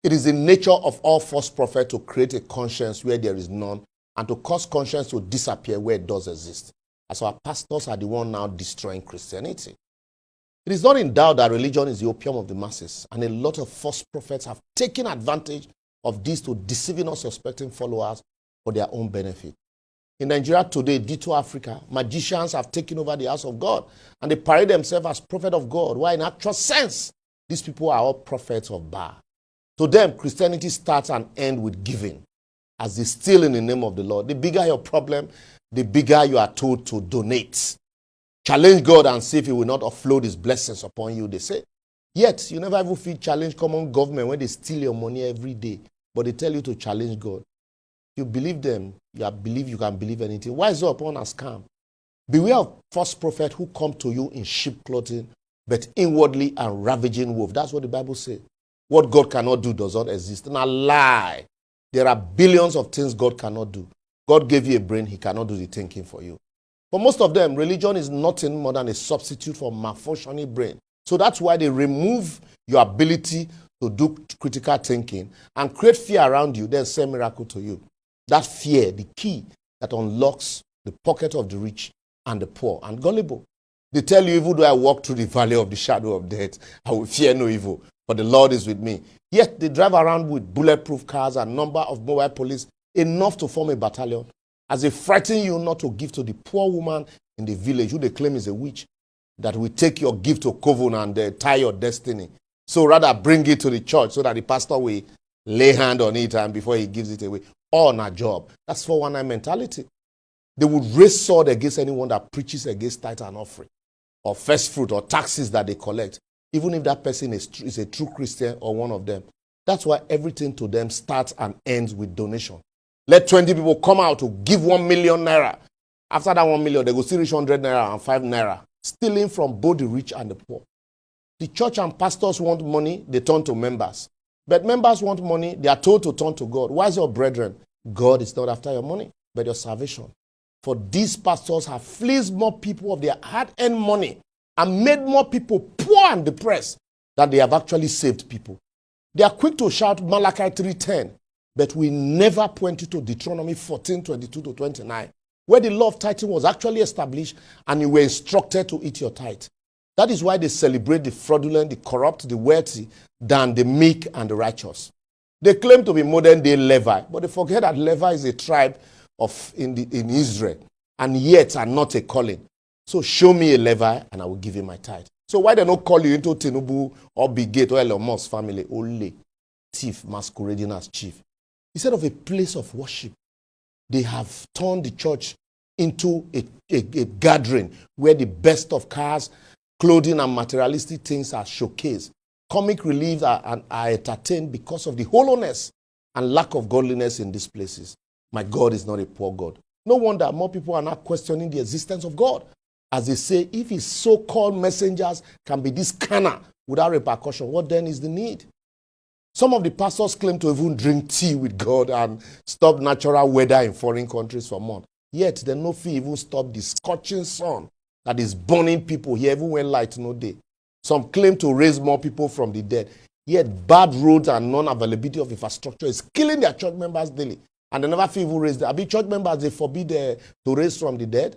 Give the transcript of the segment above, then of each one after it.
It is the nature of all false prophets to create a conscience where there is none and to cause conscience to disappear where it does exist. As our pastors are the one now destroying Christianity. It is not in doubt that religion is the opium of the masses, and a lot of false prophets have taken advantage of this to deceiving unsuspecting followers for their own benefit. In Nigeria today, ditto Africa, magicians have taken over the house of God, and they parade themselves as prophet of God, while in actual sense, these people are all prophets of Baal. To them, Christianity starts and ends with giving, as they steal in the name of the Lord. The bigger your problem, the bigger you are told to donate. Challenge God and see if he will not offload his blessings upon you, they say. Yet, you never even feel challenge common government when they steal your money every day, but they tell you to challenge God. You believe them, you believe you can believe anything. Wise up upon a scam. Beware of false prophets who come to you in sheep clothing, but inwardly and ravaging wolf. That's what the Bible says. What God cannot do does not exist. And a lie. There are billions of things God cannot do. God gave you a brain, he cannot do the thinking for you. For most of them, religion is nothing more than a substitute for malfunctioning brain. So that's why they remove your ability to do critical thinking and create fear around you, then say miracle to you. That fear, the key that unlocks the pocket of the rich and the poor and gullible. They tell you, even though I walk through the valley of the shadow of death, I will fear no evil, for the Lord is with me. Yet they drive around with bulletproof cars and number of mobile police enough to form a battalion, as they frighten you not to give to the poor woman in the village who they claim is a witch, that will take your gift to coven and tie your destiny. So rather bring it to the church so that the pastor will lay hand on it and before he gives it away. All on a job. That's 419 mentality. They would raise sword against anyone that preaches against tithe and offering, or first fruit, or taxes that they collect, even if that person is a true Christian or one of them. That's why everything to them starts and ends with donation. Let 20 people come out to give 1 million naira. After that 1 million, they go still reach 100 naira and 5 naira, stealing from both the rich and the poor. The church and pastors want money, they turn to members. But members want money, they are told to turn to God. Why is your brethren? God is not after your money, but your salvation. For these pastors have fleeced more people of their hard-earned money and made more people poor and depressed than they have actually saved people. They are quick to shout Malachi 3:10, but we never point you to Deuteronomy 14:22-29, where the law of tithing was actually established and you were instructed to eat your tithe. That is why they celebrate the fraudulent, the corrupt, the wealthy than the meek and the righteous. They claim to be modern-day Levi, but they forget that Levi is a tribe in Israel, and yet are not a calling. So show me a Levi, and I will give you my tithe. So why they not call you into Tinubu or Bill Gates or Elon Musk family? Only thief masquerading as chief. Instead of a place of worship, they have turned the church into a gathering where the best of cars, clothing, and materialistic things are showcased. Comic reliefs are entertained because of the hollowness and lack of godliness in these places. My God is not a poor God. No wonder more people are now questioning the existence of God. As they say, if his so-called messengers can be this carnal without repercussion, what then is the need? Some of the pastors claim to even drink tea with God and stop natural weather in foreign countries for months. Yet they no fee even stop the scorching sun that is burning people here even when light no day. Some claim to raise more people from the dead. Yet bad roads and non-availability of infrastructure is killing their church members daily. And they never feel even raise them. Church members, they forbid to raise from the dead.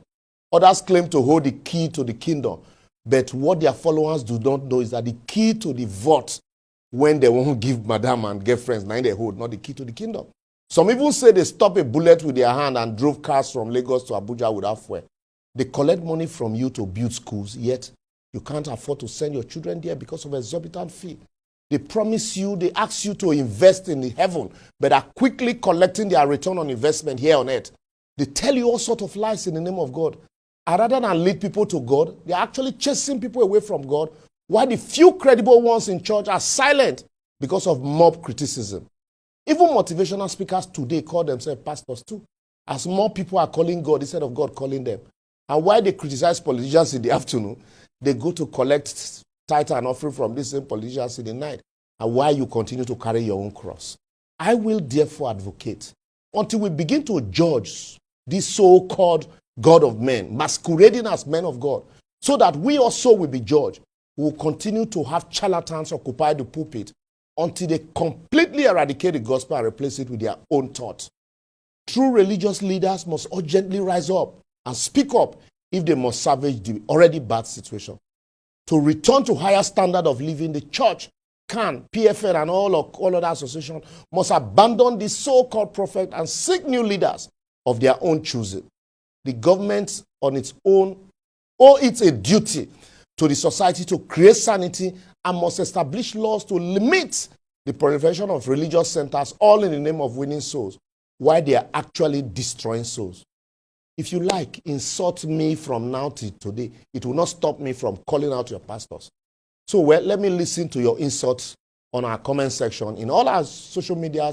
Others claim to hold the key to the kingdom. But what their followers do not know is that the key to the vault, when they won't give madam and get friends, now they hold, not the key to the kingdom. Some even say they stop a bullet with their hand and drove cars from Lagos to Abuja without fuel. They collect money from you to build schools, yet you can't afford to send your children there because of exorbitant fee. They promise you, they ask you to invest in the heaven, but are quickly collecting their return on investment here on earth. They tell you all sorts of lies in the name of God. And rather than lead people to God, they are actually chasing people away from God, while the few credible ones in church are silent because of mob criticism. Even motivational speakers today call themselves pastors too, as more people are calling God instead of God calling them. And while they criticize politicians in the afternoon, they go to collect tithe and offering from these same politicians in the night. And why you continue to carry your own cross. I will therefore advocate until we begin to judge this so-called God of men, masquerading as men of God, so that we also will be judged. We will continue to have charlatans occupy the pulpit, until they completely eradicate the gospel and replace it with their own thought. True religious leaders must urgently rise up and speak up if they must salvage the already bad situation. To return to higher standard of living, the church, CAN, PFN, and all other associations must abandon the so-called prophet and seek new leaders of their own choosing. The government on its own owes it a duty to the society to create sanity and must establish laws to limit the proliferation of religious centers, all in the name of winning souls, while they are actually destroying souls. If you like, insult me from now to today. It will not stop me from calling out your pastors. So, well, let me listen to your insults on our comment section in all our social media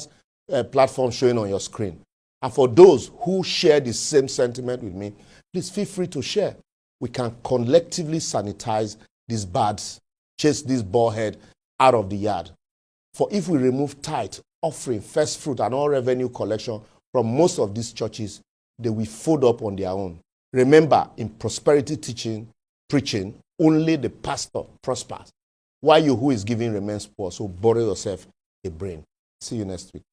platforms showing on your screen. And for those who share the same sentiment with me, please feel free to share. We can collectively sanitize these birds, chase this ballhead out of the yard. For if we remove tithe, offering, first fruit, and all revenue collection from most of these churches, they will fold up on their own. Remember, in prosperity preaching, only the pastor prospers, while you who is giving remains poor. So borrow yourself a brain. See you next week.